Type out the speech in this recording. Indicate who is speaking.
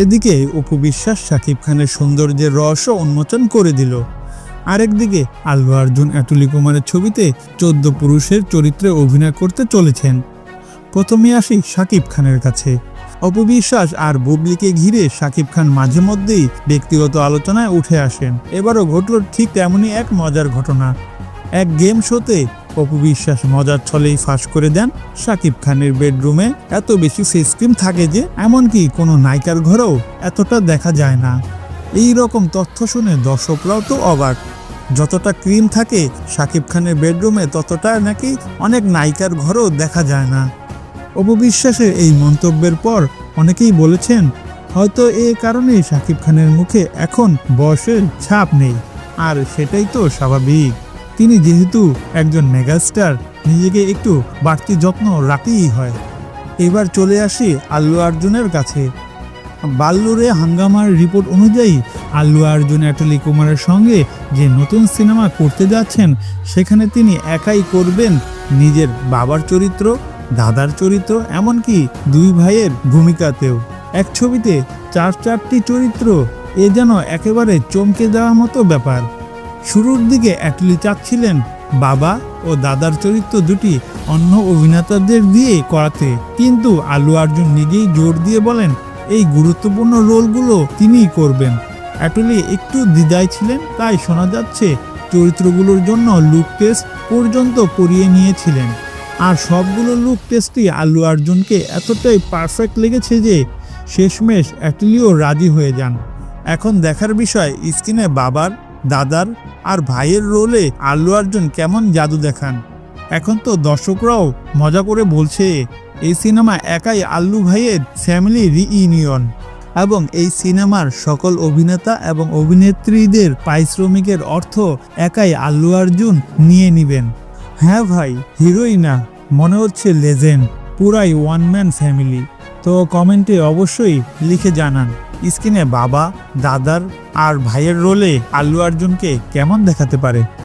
Speaker 1: এদিকে অপু বিশ্বাস শাকিব খানের সৌন্দর্যের রহস্য উন্মোচন করে দিল। আরেকদিকে আল্লু অর্জুন অ্যাটলি কুমারের ছবিতে 14 পুরুষের চরিত্রে অভিনয় করতে চলেছেন। প্রথমে আসি শাকিব খানের কাছে। অপু বিশ্বাস আর বুবলিকে ঘিরে শাকিব খান মাঝে মধ্যেই ব্যক্তিগত আলোচনায় উঠে আসেন। এবারও ঘটল ঠিক তেমনই এক মজার ঘটনা। এক গেম শোতে অপু বিশ্বাস মজার ছলেই ফাঁস করে দেন শাকিব খানের বেডরুমে এত বেশি ফেস ক্রিম থাকে যে এমনকি কোনো নায়িকার ঘরেও এতটা দেখা যায় না। এই রকম তথ্য শুনে দর্শকরাও তো অবাক। যতটা ক্রিম থাকে শাকিব খানের বেডরুমে ততটা নাকি অনেক নায়িকার ঘরেও দেখা যায় না। অপু বিশ্বাসের এই মন্তব্যের পর অনেকেই বলেছেন হয়তো এ কারণেই শাকিব খানের মুখে এখন বয়সের ছাপ নেই, আর সেটাই তো স্বাভাবিক। তিনি যেহেতু একজন মেগাস্টার, নিজেকে একটু বাড়তি যত্ন রাখতেই হয়। এবার চলে আসি আল্লু অর্জুনের কাছে। বাল্লুরে হাঙ্গামার রিপোর্ট অনুযায়ী আল্লু অর্জুন অ্যাটলি কুমারের সঙ্গে যে নতুন সিনেমা করতে যাচ্ছেন সেখানে তিনি একাই করবেন নিজের বাবার চরিত্র, দাদার চরিত্র, এমনকি 2 ভাইয়ের ভূমিকাতেও। এক ছবিতে 4টি চরিত্র, এ যেন একেবারে চমকে দেওয়ার মতো ব্যাপার। শুরুর দিকে অ্যাটলি চাচ্ছিলেন বাবা ও দাদার চরিত্র দুটি অন্য অভিনেতাদের দিয়ে করাতে, কিন্তু আল্লু অর্জুন নিজেই জোর দিয়ে বলেন এই গুরুত্বপূর্ণ রোলগুলো তিনিই করবেন। অ্যাটলি একটু দ্বিধায় ছিলেন, তাই শোনা যাচ্ছে চরিত্রগুলোর জন্য লুক টেস্ট পর্যন্ত করিয়ে নিয়েছিলেন। আর সবগুলো লুক টেস্টই আল্লু অর্জুনকে এতটাই পারফেক্ট লেগেছে যে শেষমেশ অ্যাটলিও রাজি হয়ে যান। এখন দেখার বিষয় স্ক্রিনে বাবার, দাদার আর ভাইয়ের রোলে আল্লু অর্জুন কেমন জাদু দেখান। এখন তো দর্শকরাও মজা করে বলছে এই সিনেমা একাই আল্লু ভাইয়ের ফ্যামিলি রিইউনিয়ন, এবং এই সিনেমার সকল অভিনেতা এবং অভিনেত্রীদের পারিশ্রমিকের অর্থ একাই আল্লু অর্জুন নিয়ে নেবেন। হ্যাঁ ভাই, হিরোই না, মনে হচ্ছে লেজেন্ড, পুরাই ওয়ান ম্যান ফ্যামিলি। তো কমেন্টে অবশ্যই লিখে জানান স্ক্রিনে বাবা, দাদার আর ভাইয়ের রোলে আল্লু অর্জুনকে কেমন দেখাতে পারে।